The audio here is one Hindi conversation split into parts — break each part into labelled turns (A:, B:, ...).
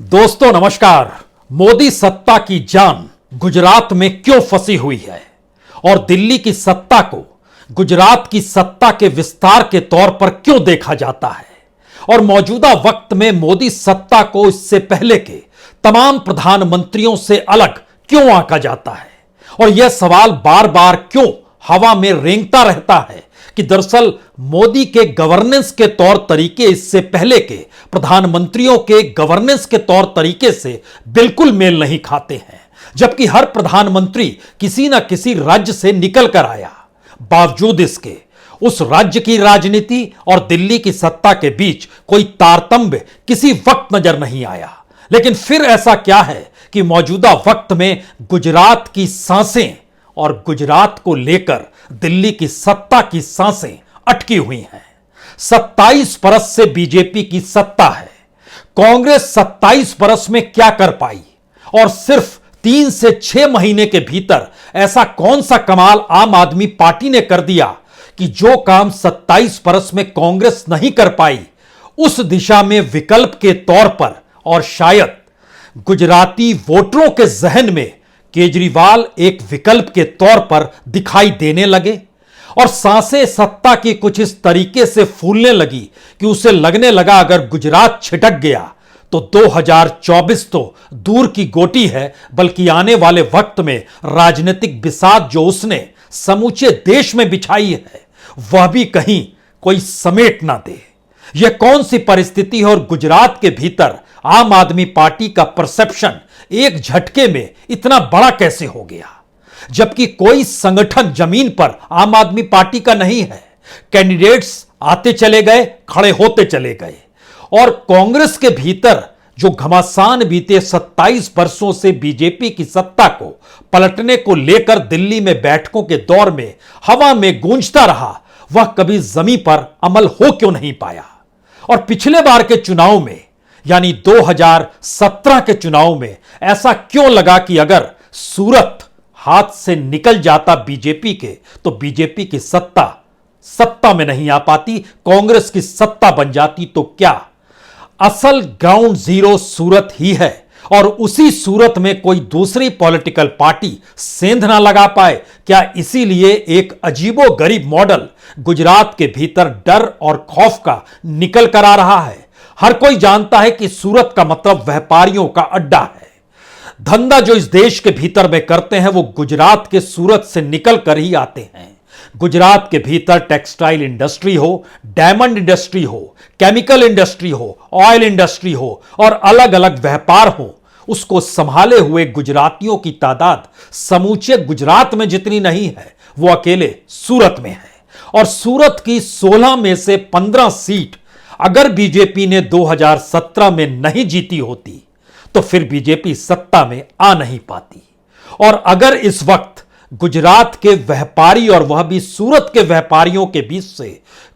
A: दोस्तों नमस्कार। मोदी सत्ता की जान गुजरात में क्यों फंसी हुई है और दिल्ली की सत्ता को गुजरात की सत्ता के विस्तार के तौर पर क्यों देखा जाता है और मौजूदा वक्त में मोदी सत्ता को इससे पहले के तमाम प्रधानमंत्रियों से अलग क्यों आंका जाता है और यह सवाल बार बार क्यों हवा में रेंगता रहता है कि दरअसल मोदी के गवर्नेंस के तौर तरीके इससे पहले के प्रधानमंत्रियों के गवर्नेंस के तौर तरीके से बिल्कुल मेल नहीं खाते हैं, जबकि हर प्रधानमंत्री किसी न किसी राज्य से निकल कर आया। बावजूद इसके उस राज्य की राजनीति और दिल्ली की सत्ता के बीच कोई तारतम्य किसी वक्त नजर नहीं आया। लेकिन फिर ऐसा क्या है कि मौजूदा वक्त में गुजरात की सांसें और गुजरात को लेकर दिल्ली की सत्ता की सांसें अटकी हुई हैं। 27 बरस से बीजेपी की सत्ता है। कांग्रेस 27 बरस में क्या कर पाई और सिर्फ 3 से 6 महीने के भीतर ऐसा कौन सा कमाल आम आदमी पार्टी ने कर दिया कि जो काम 27 बरस में कांग्रेस नहीं कर पाई, उस दिशा में विकल्प के तौर पर और शायद गुजराती वोटरों के जहन में केजरीवाल एक विकल्प के तौर पर दिखाई देने लगे और सांसें सत्ता की कुछ इस तरीके से फूलने लगी कि उसे लगने लगा अगर गुजरात छिटक गया तो 2024 तो दूर की गोटी है, बल्कि आने वाले वक्त में राजनीतिक बिसात जो उसने समूचे देश में बिछाई है वह भी कहीं कोई समेट ना दे। यह कौन सी परिस्थिति है और गुजरात के भीतर आम आदमी पार्टी का परसेप्शन एक झटके में इतना बड़ा कैसे हो गया, जबकि कोई संगठन जमीन पर आम आदमी पार्टी का नहीं है। कैंडिडेट्स आते चले गए, खड़े होते चले गए और कांग्रेस के भीतर जो घमासान बीते 27 वर्षों से बीजेपी की सत्ता को पलटने को लेकर दिल्ली में बैठकों के दौर में हवा में गूंजता रहा, वह कभी जमीन पर अमल हो क्यों नहीं पाया। और पिछले बार के चुनाव में यानी 2017 के चुनाव में ऐसा क्यों लगा कि अगर सूरत हाथ से निकल जाता बीजेपी के तो बीजेपी की सत्ता में नहीं आ पाती, कांग्रेस की सत्ता बन जाती। तो क्या असल ग्राउंड जीरो सूरत ही है और उसी सूरत में कोई दूसरी पॉलिटिकल पार्टी सेंध ना लगा पाए? क्या इसीलिए एक अजीबोगरीब मॉडल गुजरात के भीतर डर और खौफ का निकल कर आ रहा है? हर कोई जानता है कि सूरत का मतलब व्यापारियों का अड्डा है। धंधा जो इस देश के भीतर में करते हैं वो गुजरात के सूरत से निकल कर ही आते हैं। गुजरात के भीतर टेक्सटाइल इंडस्ट्री हो, डायमंड इंडस्ट्री हो, केमिकल इंडस्ट्री हो, ऑयल इंडस्ट्री हो और अलग अलग व्यापार हो, उसको संभाले हुए गुजरातियों की तादाद समूचे गुजरात में जितनी नहीं है वो अकेले सूरत में है। और सूरत की 16 में से 15 सीट अगर बीजेपी ने 2017 में नहीं जीती होती तो फिर बीजेपी सत्ता में आ नहीं पाती। और अगर इस वक्त गुजरात के व्यापारी और वह भी सूरत के व्यापारियों के बीच से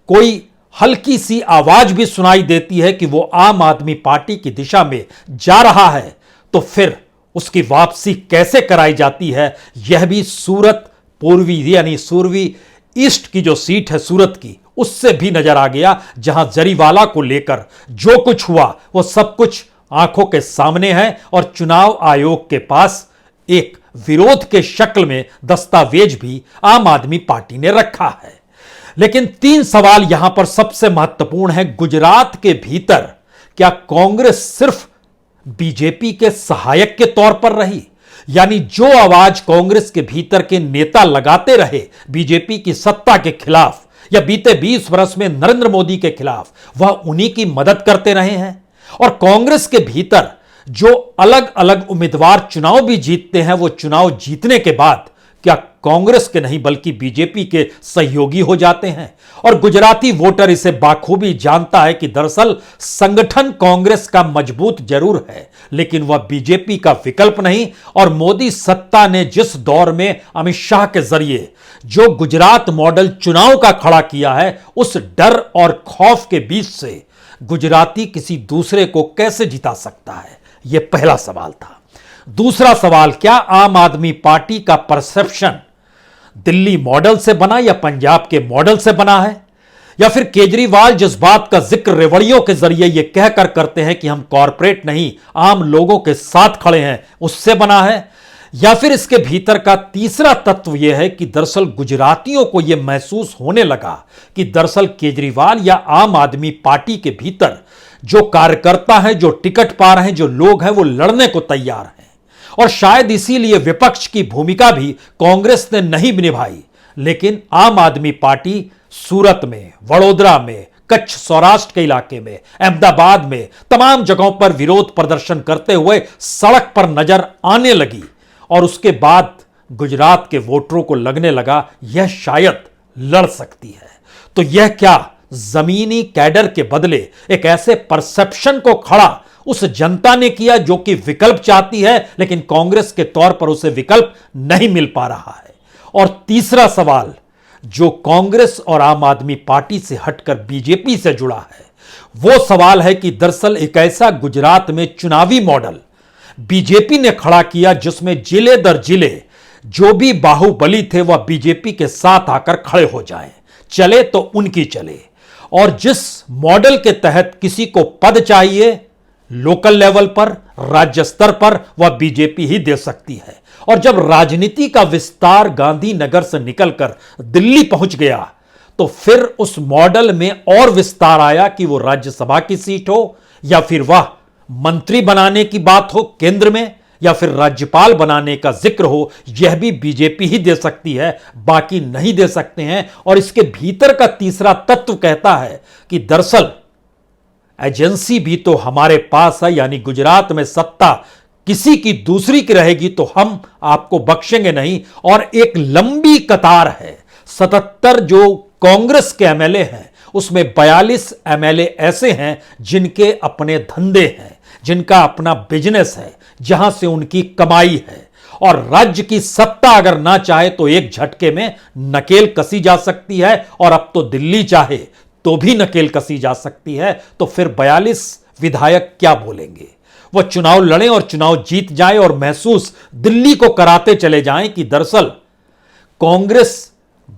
A: कोई हल्की सी आवाज भी सुनाई देती है कि वो आम आदमी पार्टी की दिशा में जा रहा है, तो फिर उसकी वापसी कैसे कराई जाती है यह भी सूरत पूर्वी यानी सूर्वी ईस्ट की जो सीट है सूरत की, उससे भी नजर आ गया, जहां जरीवाला को लेकर जो कुछ हुआ वो सब कुछ आंखों के सामने है और चुनाव आयोग के पास एक विरोध के शक्ल में दस्तावेज भी आम आदमी पार्टी ने रखा है। लेकिन 3 सवाल यहां पर सबसे महत्वपूर्ण है। गुजरात के भीतर क्या कांग्रेस सिर्फ बीजेपी के सहायक के तौर पर रही, यानी जो आवाज कांग्रेस के भीतर के नेता लगाते रहे बीजेपी की सत्ता के खिलाफ या बीते 20 वर्ष में नरेंद्र मोदी के खिलाफ, वह उन्हीं की मदद करते रहे हैं? और कांग्रेस के भीतर जो अलग अलग उम्मीदवार चुनाव भी जीतते हैं, वो चुनाव जीतने के बाद क्या कांग्रेस के नहीं बल्कि बीजेपी के सहयोगी हो जाते हैं? और गुजराती वोटर इसे बाखूबी जानता है कि दरअसल संगठन कांग्रेस का मजबूत जरूर है, लेकिन वह बीजेपी का विकल्प नहीं। और मोदी सत्ता ने जिस दौर में अमित शाह के जरिए जो गुजरात मॉडल चुनाव का खड़ा किया है, उस डर और खौफ के बीच से गुजराती किसी दूसरे को कैसे जिता सकता है? यह पहला सवाल था। दूसरा सवाल, क्या आम आदमी पार्टी का परसेप्शन दिल्ली मॉडल से बना या पंजाब के मॉडल से बना है? या फिर केजरीवाल जिस बात का जिक्र रेवड़ियों के जरिए यह कहकर करते हैं कि हम कॉरपोरेट नहीं आम लोगों के साथ खड़े हैं, उससे बना है? या फिर इसके भीतर का तीसरा तत्व यह है कि दरअसल गुजरातियों को यह महसूस होने लगा कि दरअसल केजरीवाल या आम आदमी पार्टी के भीतर जो कार्यकर्ता हैं, जो टिकट पा रहे हैं, जो लोग हैं, वो लड़ने को तैयार हैं। और शायद इसीलिए विपक्ष की भूमिका भी कांग्रेस ने नहीं निभाई, लेकिन आम आदमी पार्टी सूरत में, वडोदरा में, कच्छ सौराष्ट्र के इलाके में, अहमदाबाद में तमाम जगहों पर विरोध प्रदर्शन करते हुए सड़क पर नजर आने लगी। और उसके बाद गुजरात के वोटरों को लगने लगा यह शायद लड़ सकती है। तो यह क्या जमीनी कैडर के बदले एक ऐसे परसेप्शन को खड़ा उस जनता ने किया जो कि विकल्प चाहती है, लेकिन कांग्रेस के तौर पर उसे विकल्प नहीं मिल पा रहा है। और तीसरा सवाल जो कांग्रेस और आम आदमी पार्टी से हटकर बीजेपी से जुड़ा है, वो सवाल है कि दरअसल एक ऐसा गुजरात में चुनावी मॉडल बीजेपी ने खड़ा किया जिसमें जिले दर जिले जो भी बाहुबली थे वह बीजेपी के साथ आकर खड़े हो जाएं, चले तो उनकी चले। और जिस मॉडल के तहत किसी को पद चाहिए लोकल लेवल पर, राज्य स्तर पर, वह बीजेपी ही दे सकती है। और जब राजनीति का विस्तार गांधीनगर से निकलकर दिल्ली पहुंच गया तो फिर उस मॉडल में और विस्तार आया कि वो राज्यसभा की सीट हो या फिर वह मंत्री बनाने की बात हो केंद्र में, या फिर राज्यपाल बनाने का जिक्र हो, यह भी बीजेपी ही दे सकती है, बाकी नहीं दे सकते हैं। और इसके भीतर का तीसरा तत्व कहता है कि दरअसल एजेंसी भी तो हमारे पास है, यानी गुजरात में सत्ता किसी की दूसरी की रहेगी तो हम आपको बख्शेंगे नहीं। और एक लंबी कतार है, 77 जो कांग्रेस के एमएलए हैं उसमें 42 एमएलए ऐसे हैं जिनके अपने धंधे हैं, जिनका अपना बिजनेस है, जहां से उनकी कमाई है। और राज्य की सत्ता अगर ना चाहे तो एक झटके में नकेल कसी जा सकती है, और अब तो दिल्ली चाहे तो भी नकेल कसी जा सकती है। तो फिर 42 विधायक क्या बोलेंगे? वह चुनाव लड़ें और चुनाव जीत जाएं और महसूस दिल्ली को कराते चले जाएं कि दरअसल कांग्रेस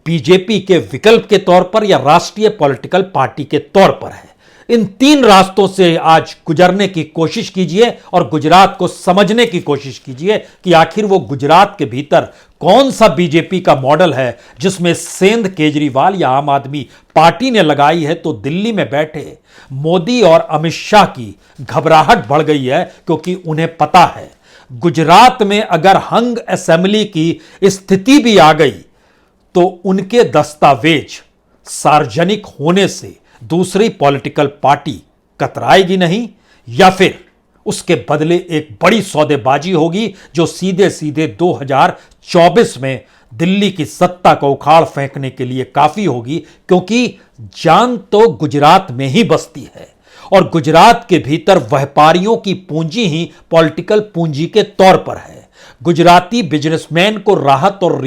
A: बीजेपी के विकल्प के तौर पर या राष्ट्रीय पॉलिटिकल पार्टी के तौर पर है। इन तीन रास्तों से आज गुजरने की कोशिश कीजिए और गुजरात को समझने की कोशिश कीजिए कि आखिर वो गुजरात के भीतर कौन सा बीजेपी का मॉडल है जिसमें सेंध केजरीवाल या आम आदमी पार्टी ने लगाई है। तो दिल्ली में बैठे मोदी और अमित शाह की घबराहट बढ़ गई है, क्योंकि उन्हें पता है गुजरात में अगर हंग असेंबली की स्थिति भी आ गई तो उनके दस्तावेज सार्वजनिक होने से दूसरी पॉलिटिकल पार्टी कतराएगी नहीं, या फिर उसके बदले एक बड़ी सौदेबाजी होगी जो सीधे सीधे 2024 में दिल्ली की सत्ता को उखाड़ फेंकने के लिए काफी होगी। क्योंकि जान तो गुजरात में ही बसती है और गुजरात के भीतर व्यापारियों की पूंजी ही पॉलिटिकल पूंजी के तौर पर है। गुजराती बिजनेसमैन को राहत और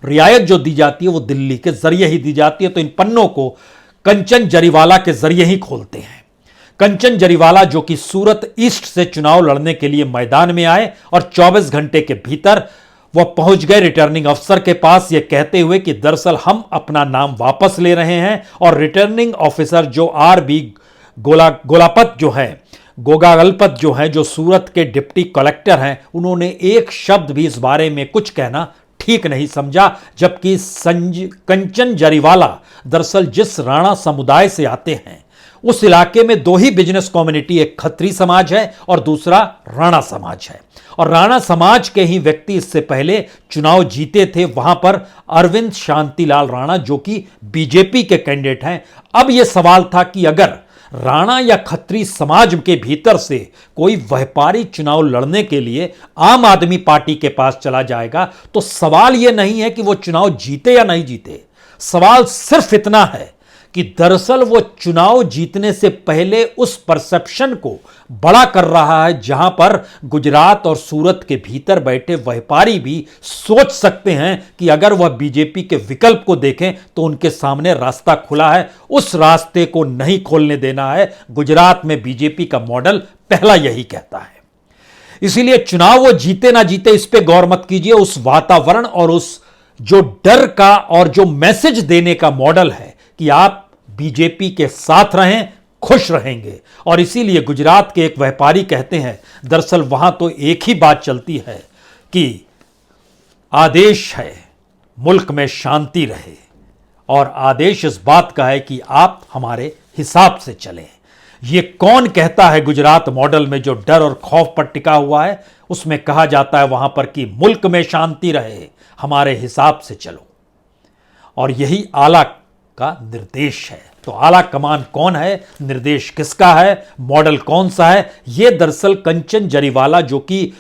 A: रियायत जो दी जाती है वो दिल्ली के जरिए ही दी जाती है। तो इन पन्नों को कंचन जरीवाला के जरिए ही खोलते हैं। कंचन जरीवाला जो कि सूरत ईस्ट से चुनाव लड़ने के लिए मैदान में आए और 24 घंटे के भीतर वह पहुंच गए रिटर्निंग अफसर के पास यह कहते हुए कि दरअसल हम अपना नाम वापस ले रहे हैं। और रिटर्निंग ऑफिसर जो आर.बी. गोलापत जो है, गोगागलपत जो है, जो सूरत के डिप्टी कलेक्टर हैं, उन्होंने एक शब्द भी इस बारे में कुछ कहना ठीक नहीं समझा। जबकि कंचन जरीवाला दरअसल जिस राणा समुदाय से आते हैं उस इलाके में दो ही बिजनेस कम्युनिटी, एक खत्री समाज है और दूसरा राणा समाज है। और राणा समाज के ही व्यक्ति इससे पहले चुनाव जीते थे। वहां पर अरविंद शांतिलाल राणा जो कि बीजेपी के कैंडिडेट हैं। अब यह सवाल था कि अगर राणा या खत्री समाज के भीतर से कोई व्यापारी चुनाव लड़ने के लिए आम आदमी पार्टी के पास चला जाएगा तो सवाल यह नहीं है कि वो चुनाव जीते या नहीं जीते। सवाल सिर्फ इतना है कि दरअसल वो चुनाव जीतने से पहले उस परसेप्शन को बड़ा कर रहा है, जहां पर गुजरात और सूरत के भीतर बैठे व्यापारी भी सोच सकते हैं कि अगर वह बीजेपी के विकल्प को देखें तो उनके सामने रास्ता खुला है, उस रास्ते को नहीं खोलने देना है। गुजरात में बीजेपी का मॉडल पहला यही कहता है। इसीलिए चुनाव वो जीते ना जीते इस पे गौर मत कीजिए। उस वातावरण और उस जो डर का और जो मैसेज देने का मॉडल है कि आप बीजेपी के साथ रहें, खुश रहेंगे। और इसीलिए गुजरात के एक व्यापारी कहते हैं, दरअसल वहां तो एक ही बात चलती है कि आदेश है मुल्क में शांति रहे, और आदेश इस बात का है कि आप हमारे हिसाब से चलें। ये कौन कहता है गुजरात मॉडल में जो डर और खौफ पर टिका हुआ है? उसमें कहा जाता है वहां पर कि मुल्क में शांति रहे, हमारे हिसाब से चलो। और यही आला का निर्देश है। तो आला कमान कौन है, निर्देश किसका है, मॉडल कौन सा है? यह दरअसल कंचन जरीवाला जो कि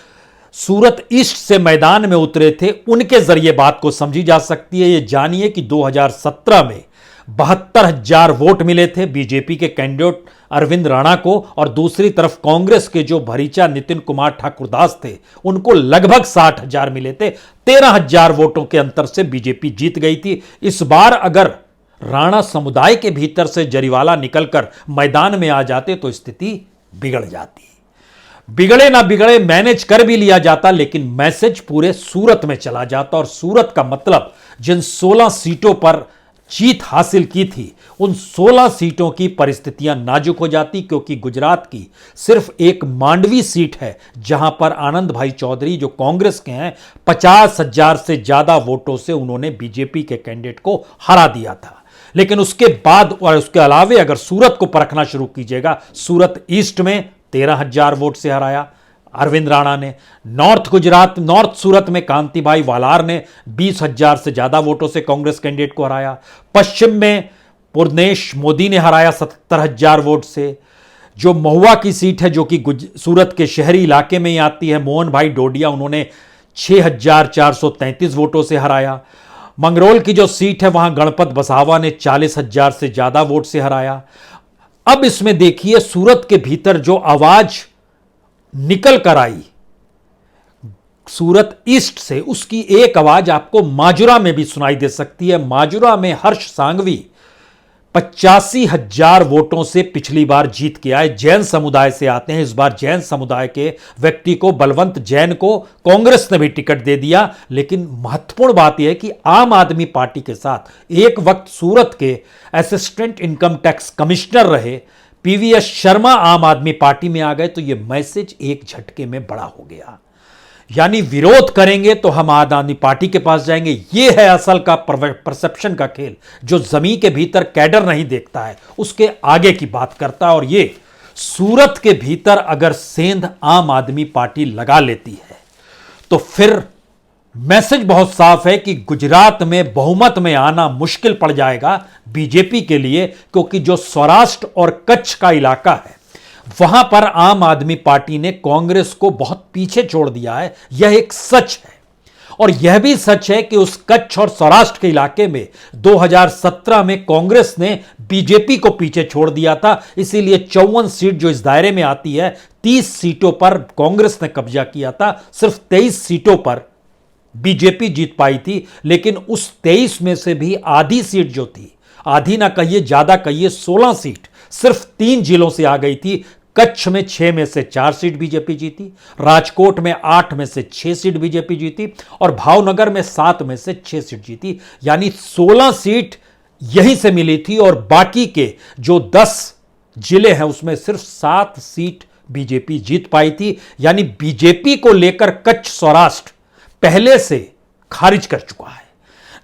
A: सूरत ईस्ट से मैदान में उतरे थे, उनके जरिए बात को समझी जा सकती है। ये जानिए कि 2017 में 72,000 वोट मिले थे बीजेपी के कैंडिडेट अरविंद राणा को, और दूसरी तरफ कांग्रेस के जो भरीचा नितिन कुमार ठाकुरदास थे उनको लगभग 60,000 मिले थे। 13,000 वोटों के अंतर से बीजेपी जीत गई थी। इस बार अगर राणा समुदाय के भीतर से जरीवाला निकलकर मैदान में आ जाते तो स्थिति बिगड़ जाती। बिगड़े ना बिगड़े, मैनेज कर भी लिया जाता, लेकिन मैसेज पूरे सूरत में चला जाता। और सूरत का मतलब जिन 16 सीटों पर जीत हासिल की थी, उन 16 सीटों की परिस्थितियां नाजुक हो जाती, क्योंकि गुजरात की सिर्फ एक मांडवी सीट है जहां पर आनंद भाई चौधरी जो कांग्रेस के हैं 50,000 से ज्यादा वोटों से उन्होंने बीजेपी के कैंडिडेट को हरा दिया था। लेकिन उसके बाद और उसके अलावे अगर सूरत को परखना शुरू कीजिएगा, सूरत ईस्ट में 13,000 वोट से हराया अरविंद राणा ने। नॉर्थ सूरत में कांतिभाई वालार ने 20,000 से ज्यादा वोटों से कांग्रेस कैंडिडेट को हराया। पश्चिम में पुरनेश मोदी ने हराया 77,000 वोट से। जो महुआ की सीट है जो कि सूरत के शहरी इलाके में ही आती है, मोहन भाई डोडिया, उन्होंने 6,433 वोटों से हराया। मंगरोल की जो सीट है वहां गणपत बसावा ने 40,000 से ज्यादा वोट से हराया। अब इसमें देखिए सूरत के भीतर जो आवाज निकल कर आई सूरत ईस्ट से, उसकी एक आवाज आपको माजुरा में भी सुनाई दे सकती है। माजुरा में हर्ष सांघवी 85,000 वोटों से पिछली बार जीत के आए, जैन समुदाय से आते हैं। इस बार जैन समुदाय के व्यक्ति को, बलवंत जैन को, कांग्रेस ने भी टिकट दे दिया। लेकिन महत्वपूर्ण बात यह है कि आम आदमी पार्टी के साथ एक वक्त सूरत के असिस्टेंट इनकम टैक्स कमिश्नर रहे पीवीएस शर्मा आम आदमी पार्टी में आ गए, तो यह मैसेज एक झटके में बड़ा हो गया। यानी विरोध करेंगे तो हम आम आदमी पार्टी के पास जाएंगे। यह है असल का परसेप्शन का खेल, जो जमीन के भीतर कैडर नहीं देखता है, उसके आगे की बात करता है। और यह सूरत के भीतर अगर सेंध आम आदमी पार्टी लगा लेती है तो फिर मैसेज बहुत साफ है कि गुजरात में बहुमत में आना मुश्किल पड़ जाएगा बीजेपी के लिए, क्योंकि जो सौराष्ट्र और कच्छ का इलाका है वहां पर आम आदमी पार्टी ने कांग्रेस को बहुत पीछे छोड़ दिया है। यह एक सच है। और यह भी सच है कि उस कच्छ और सौराष्ट्र के इलाके में 2017 में कांग्रेस ने बीजेपी को पीछे छोड़ दिया था। इसीलिए 54 सीट जो इस दायरे में आती है, 30 सीटों पर कांग्रेस ने कब्जा किया था, सिर्फ 23 सीटों पर बीजेपी जीत पाई थी। लेकिन उस 23 में से भी आधी सीट जो थी, आधी ना कहिए ज्यादा कहिए 16 सीट सिर्फ 3 जिलों से आ गई थी। कच्छ में 6 में से 4 सीट बीजेपी जीती, राजकोट में 8 में से 6 सीट बीजेपी जीती, और भावनगर में 7 में से 6 सीट जीती। यानी 16 सीट यहीं से मिली थी, और बाकी के जो 10 जिले हैं उसमें सिर्फ 7 सीट बीजेपी जीत पाई थी। यानी बीजेपी को लेकर कच्छ सौराष्ट्र पहले से खारिज कर चुका है।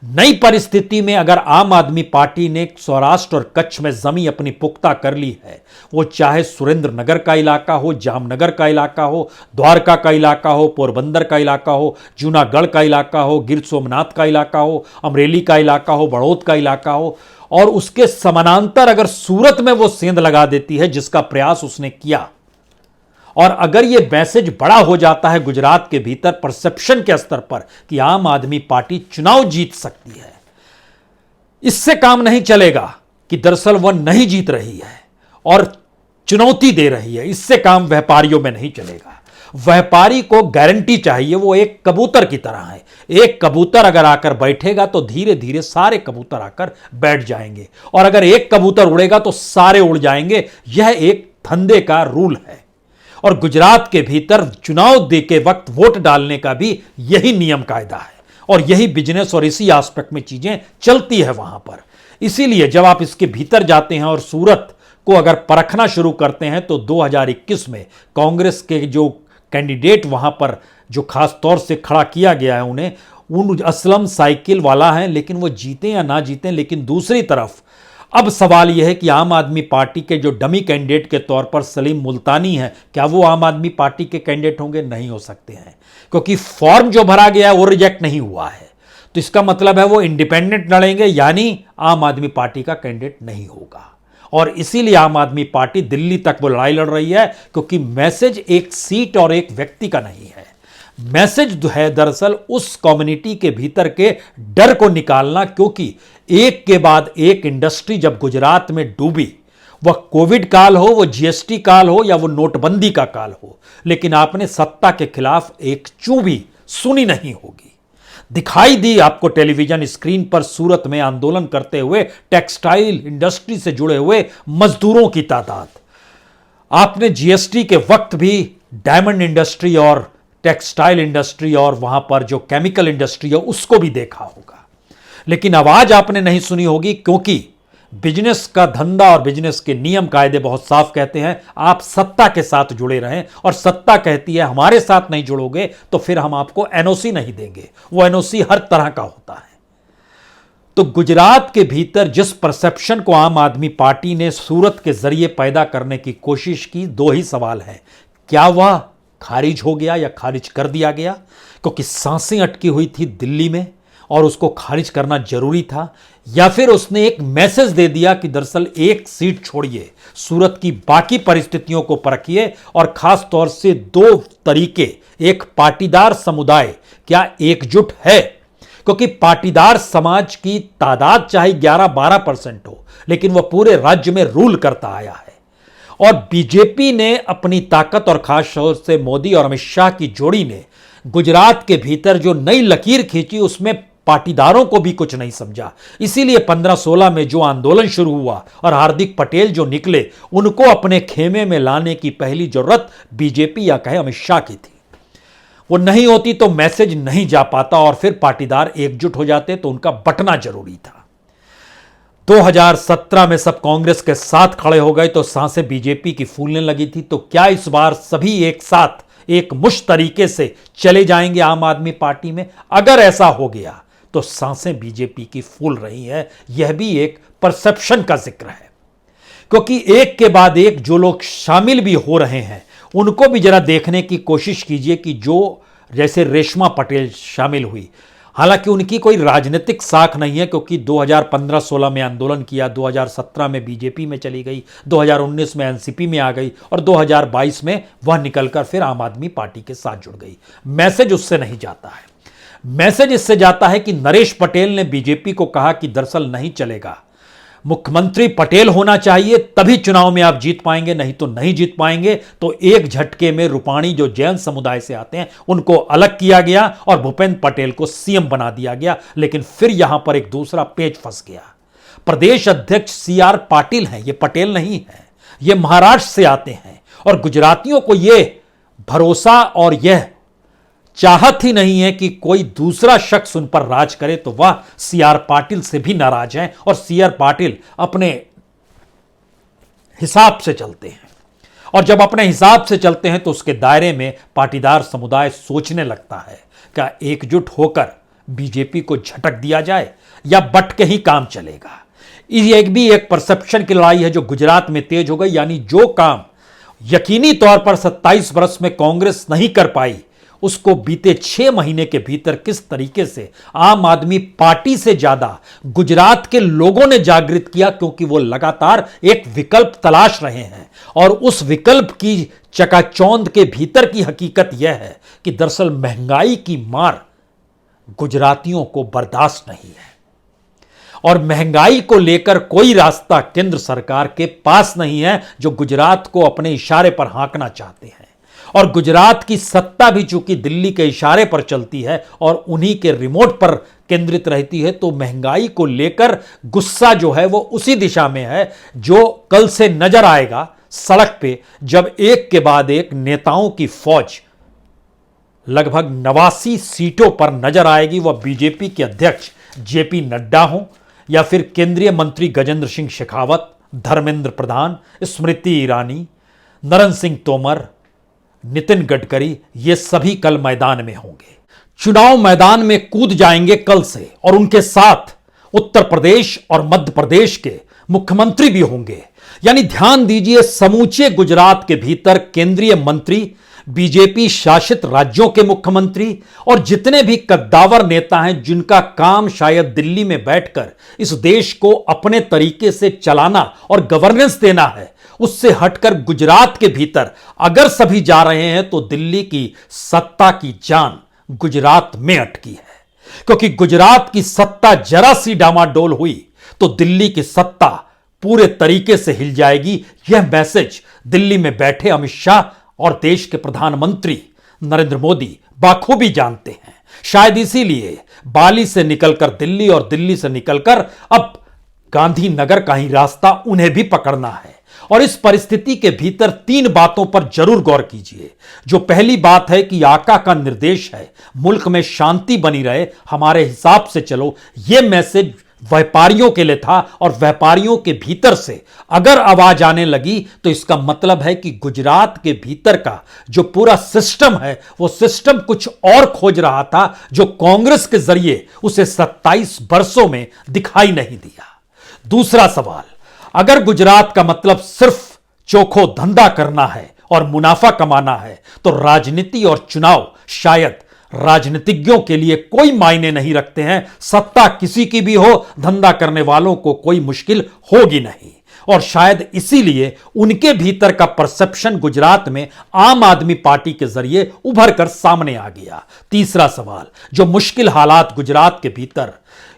A: नई परिस्थिति में अगर आम आदमी पार्टी ने सौराष्ट्र और कच्छ में जमीन अपनी पुख्ता कर ली है, वो चाहे सुरेंद्र नगर का इलाका हो, जामनगर का इलाका हो, द्वारका का इलाका हो, पोरबंदर का इलाका हो, जूनागढ़ का इलाका हो, गिर सोमनाथ का इलाका हो, अमरेली का इलाका हो, बड़ौद का इलाका हो, और उसके समानांतर अगर सूरत में वो सेंध लगा देती है, जिसका प्रयास उसने किया, और अगर यह मैसेज बड़ा हो जाता है गुजरात के भीतर परसेप्शन के स्तर पर कि आम आदमी पार्टी चुनाव जीत सकती है, इससे काम नहीं चलेगा कि दरअसल वह नहीं जीत रही है और चुनौती दे रही है। इससे काम व्यापारियों में नहीं चलेगा। व्यापारी को गारंटी चाहिए। वो एक कबूतर की तरह है। एक कबूतर अगर आकर बैठेगा तो धीरे धीरे सारे कबूतर आकर बैठ जाएंगे, और अगर एक कबूतर उड़ेगा तो सारे उड़ जाएंगे। यह एक धंधे का रूल है। और गुजरात के भीतर चुनाव दे के वक्त वोट डालने का भी यही नियम कायदा है, और यही बिजनेस और इसी एस्पेक्ट में चीजें चलती है वहां पर। इसीलिए जब आप इसके भीतर जाते हैं और सूरत को अगर परखना शुरू करते हैं तो 2021 में कांग्रेस के जो कैंडिडेट वहां पर जो खास तौर से खड़ा किया गया है उन्हें, उन असलम साइकिल वाला है, लेकिन वो जीते या ना जीते। लेकिन दूसरी तरफ अब सवाल यह है कि आम आदमी पार्टी के जो डमी कैंडिडेट के तौर पर सलीम मुल्तानी हैं, क्या वो आम आदमी पार्टी के कैंडिडेट होंगे? नहीं हो सकते हैं, क्योंकि फॉर्म जो भरा गया है वो रिजेक्ट नहीं हुआ है। तो इसका मतलब है वो इंडिपेंडेंट लड़ेंगे, यानी आम आदमी पार्टी का कैंडिडेट नहीं होगा। और इसीलिए आम आदमी पार्टी दिल्ली तक वो लड़ाई लड़ रही है, क्योंकि मैसेज एक सीट और एक व्यक्ति का नहीं है। मैसेज है दरअसल उस कम्युनिटी के भीतर के डर को निकालना, क्योंकि एक के बाद एक इंडस्ट्री जब गुजरात में डूबी, वह कोविड काल हो, वो जीएसटी काल हो, या वो नोटबंदी का काल हो, लेकिन आपने सत्ता के खिलाफ एक चूं भी सुनी नहीं होगी। दिखाई दी आपको टेलीविजन स्क्रीन पर सूरत में आंदोलन करते हुए टेक्सटाइल इंडस्ट्री से जुड़े हुए मजदूरों की तादाद। आपने जीएसटी के वक्त भी डायमंड इंडस्ट्री और टेक्सटाइल इंडस्ट्री और वहां पर जो केमिकल इंडस्ट्री है उसको भी देखा होगा, लेकिन आवाज आपने नहीं सुनी होगी, क्योंकि बिजनेस का धंधा और बिजनेस के नियम कायदे बहुत साफ कहते हैं आप सत्ता के साथ जुड़े रहें, और सत्ता कहती है हमारे साथ नहीं जुड़ोगे तो फिर हम आपको एनओसी नहीं देंगे। वो एनओसी हर तरह का होता है। तो गुजरात के भीतर जिस परसेप्शन को आम आदमी पार्टी ने सूरत के जरिए पैदा करने की कोशिश की, दो ही सवाल हैं, क्या वह खारिज हो गया या खारिज कर दिया गया? क्योंकि सांसें अटकी हुई थी दिल्ली में और उसको खारिज करना जरूरी था, या फिर उसने एक मैसेज दे दिया कि दरअसल एक सीट छोड़िए, सूरत की बाकी परिस्थितियों को परखिए, और खास तौर से दो तरीके, एक पाटीदार समुदाय क्या एकजुट है, क्योंकि पाटीदार समाज की तादाद चाहे 11-12% हो, लेकिन वह पूरे राज्य में रूल करता आया है। और बीजेपी ने अपनी ताकत और खास तौर से मोदी और अमित शाह की जोड़ी ने गुजरात के भीतर जो नई लकीर खींची उसमें पाटीदारों को भी कुछ नहीं समझा। इसीलिए 15-16 में जो आंदोलन शुरू हुआ और हार्दिक पटेल जो निकले, उनको अपने खेमे में लाने की पहली जरूरत बीजेपी या कहे अमित शाह की थी। वो नहीं होती तो मैसेज नहीं जा पाता और फिर पाटीदार एकजुट हो जाते, तो उनका बटना जरूरी था। 2017 में सब कांग्रेस के साथ खड़े हो गए तो सांसें बीजेपी की फूलने लगी थी। तो क्या इस बार सभी एक साथ एक मुश्त तरीके से चले जाएंगे आम आदमी पार्टी में? अगर ऐसा हो गया तो सांसें बीजेपी की फूल रही है। यह भी एक परसेप्शन का जिक्र है, क्योंकि एक के बाद एक जो लोग शामिल भी हो रहे हैं उनको भी जरा देखने की कोशिश कीजिए कि जो जैसे रेशमा पटेल शामिल हुई, हालांकि उनकी कोई राजनीतिक साख नहीं है, क्योंकि 2015-16 में आंदोलन किया, 2017 में बीजेपी में चली गई, 2019 में एनसीपी में आ गई और 2022 में वह निकलकर फिर आम आदमी पार्टी के साथ जुड़ गई। मैसेज उससे नहीं जाता है। मैसेज इससे जाता है कि नरेश पटेल ने बीजेपी को कहा कि दरअसल नहीं चलेगा, मुख्यमंत्री पटेल होना चाहिए, तभी चुनाव में आप जीत पाएंगे, नहीं तो नहीं जीत पाएंगे। तो एक झटके में रूपाणी जो जैन समुदाय से आते हैं उनको अलग किया गया और भूपेंद्र पटेल को सीएम बना दिया गया। लेकिन फिर यहां पर एक दूसरा पेच फंस गया। प्रदेश अध्यक्ष सीआर पाटिल हैं, ये पटेल नहीं है, ये महाराष्ट्र से आते हैं, और गुजरातियों को यह भरोसा और यह चाहत ही नहीं है कि कोई दूसरा शख्स उन पर राज करे, तो वह सीआर पाटिल से भी नाराज हैं और सीआर पाटिल अपने हिसाब से चलते हैं। और जब अपने हिसाब से चलते हैं तो उसके दायरे में पाटीदार समुदाय सोचने लगता है क्या एकजुट होकर बीजेपी को झटक दिया जाए या बट के ही काम चलेगा। ये एक परसेप्शन की लड़ाई है जो गुजरात में तेज हो गई। यानी जो काम यकीनी तौर पर 27 वर्ष में कांग्रेस नहीं कर पाई, उसको बीते 6 महीने के भीतर किस तरीके से आम आदमी पार्टी से ज्यादा गुजरात के लोगों ने जागृत किया, क्योंकि वो लगातार एक विकल्प तलाश रहे हैं। और उस विकल्प की चकाचौंध के भीतर की हकीकत यह है कि दरअसल महंगाई की मार गुजरातियों को बर्दाश्त नहीं है, और महंगाई को लेकर कोई रास्ता केंद्र सरकार के पास नहीं है जो गुजरात को अपने इशारे पर हाँकना चाहते हैं। और गुजरात की सत्ता भी चूंकि दिल्ली के इशारे पर चलती है और उन्हीं के रिमोट पर केंद्रित रहती है, तो महंगाई को लेकर गुस्सा जो है वो उसी दिशा में है जो कल से नजर आएगा सड़क पे, जब एक के बाद एक नेताओं की फौज लगभग 89 सीटों पर नजर आएगी। वह बीजेपी के अध्यक्ष जेपी नड्डा हों या फिर केंद्रीय मंत्री गजेंद्र सिंह शेखावत, धर्मेंद्र प्रधान, स्मृति ईरानी, नरेंद्र सिंह तोमर, नितिन गडकरी, ये सभी कल मैदान में होंगे। चुनाव मैदान में कूद जाएंगे कल से, और उनके साथ उत्तर प्रदेश और मध्य प्रदेश के मुख्यमंत्री भी होंगे। यानी ध्यान दीजिए, समूचे गुजरात के भीतर केंद्रीय मंत्री, बीजेपी शासित राज्यों के मुख्यमंत्री और जितने भी कद्दावर नेता हैं जिनका काम शायद दिल्ली में बैठकर इस देश को अपने तरीके से चलाना और गवर्नेंस देना है, उससे हटकर गुजरात के भीतर अगर सभी जा रहे हैं तो दिल्ली की सत्ता की जान गुजरात में अटकी है। क्योंकि गुजरात की सत्ता जरा सी डामाडोल हुई तो दिल्ली की सत्ता पूरे तरीके से हिल जाएगी। यह मैसेज दिल्ली में बैठे अमित शाह और देश के प्रधानमंत्री नरेंद्र मोदी बाखूबी जानते हैं। शायद इसीलिए बाली से निकलकर दिल्ली और दिल्ली से निकलकर अब गांधीनगर का ही रास्ता उन्हें भी पकड़ना है। और इस परिस्थिति के भीतर 3 बातों पर जरूर गौर कीजिए। जो पहली बात है कि आका का निर्देश है मुल्क में शांति बनी रहे, हमारे हिसाब से चलो, यह मैसेज व्यापारियों के लिए था। और व्यापारियों के भीतर से अगर आवाज आने लगी तो इसका मतलब है कि गुजरात के भीतर का जो पूरा सिस्टम है वो सिस्टम कुछ और खोज रहा था, जो कांग्रेस के जरिए उसे 27 वर्षों में दिखाई नहीं दिया। दूसरा सवाल, अगर गुजरात का मतलब सिर्फ चोखो धंधा करना है और मुनाफा कमाना है तो राजनीति और चुनाव शायद राजनीतिज्ञों के लिए कोई मायने नहीं रखते हैं। सत्ता किसी की भी हो, धंधा करने वालों को कोई मुश्किल होगी नहीं। और शायद इसीलिए उनके भीतर का परसेप्शन गुजरात में आम आदमी पार्टी के जरिए उभर कर सामने आ गया। तीसरा सवाल, जो मुश्किल हालात गुजरात के भीतर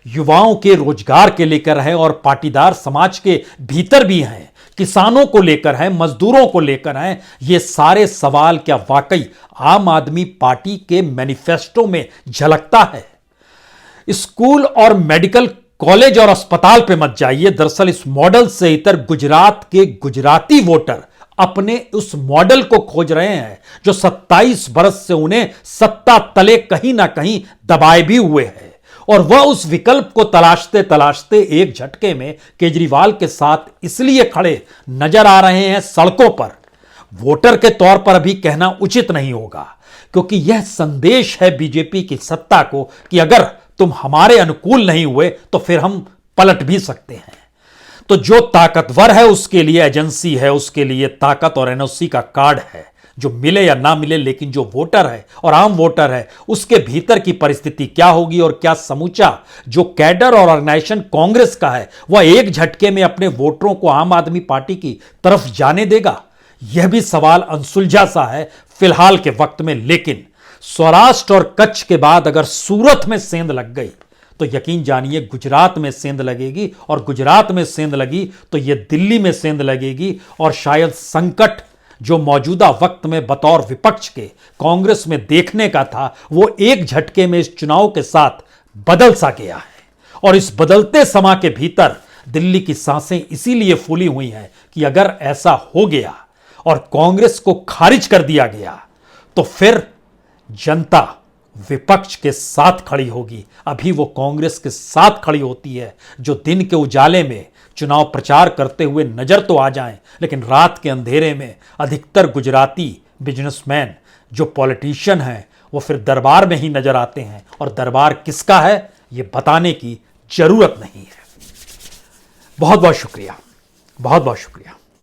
A: युवाओं के रोजगार के लेकर है और पाटीदार समाज के भीतर भी हैं, किसानों को लेकर है, मजदूरों को लेकर है, ये सारे सवाल क्या वाकई आम आदमी पार्टी के मैनिफेस्टो में झलकता है? स्कूल और मेडिकल कॉलेज और अस्पताल पे मत जाइए। दरअसल इस मॉडल से इतर गुजरात के गुजराती वोटर अपने उस मॉडल को खोज रहे हैं जो 27 बरस से उन्हें सत्ता तले कहीं ना कहीं दबाए भी हुए हैं। और वह उस विकल्प को तलाशते तलाशते एक झटके में केजरीवाल के साथ इसलिए खड़े नजर आ रहे हैं सड़कों पर। वोटर के तौर पर अभी कहना उचित नहीं होगा, क्योंकि यह संदेश है बीजेपी की सत्ता को कि अगर तुम हमारे अनुकूल नहीं हुए तो फिर हम पलट भी सकते हैं। तो जो ताकतवर है उसके लिए एजेंसी है, उसके लिए ताकत और एनओसी का कार्ड है, जो मिले या ना मिले। लेकिन जो वोटर है और आम वोटर है उसके भीतर की परिस्थिति क्या होगी और क्या समूचा जो कैडर और ऑर्गेनाइजेशन कांग्रेस का है वह एक झटके में अपने वोटरों को आम आदमी पार्टी की तरफ जाने देगा? यह भी सवाल अनसुलझा सा है फिलहाल के वक्त में। लेकिन सौराष्ट्र और कच्छ के बाद अगर सूरत में सेंध लग गई तो यकीन जानिए गुजरात में सेंध लगेगी, और गुजरात में सेंध लगी तो यह दिल्ली में सेंध लगेगी। और शायद संकट जो मौजूदा वक्त में बतौर विपक्ष के कांग्रेस में देखने का था वो एक झटके में इस चुनाव के साथ बदल सा गया है। और इस बदलते समय के भीतर दिल्ली की सांसें इसीलिए फूली हुई हैं कि अगर ऐसा हो गया और कांग्रेस को खारिज कर दिया गया तो फिर जनता विपक्ष के साथ खड़ी होगी। अभी वो कांग्रेस के साथ खड़ी होती है जो दिन के उजाले में चुनाव प्रचार करते हुए नजर तो आ जाएं, लेकिन रात के अंधेरे में अधिकतर गुजराती बिजनेसमैन जो पॉलिटिशियन हैं वो फिर दरबार में ही नजर आते हैं। और दरबार किसका है ये बताने की जरूरत नहीं है। बहुत बहुत शुक्रिया, बहुत बहुत शुक्रिया।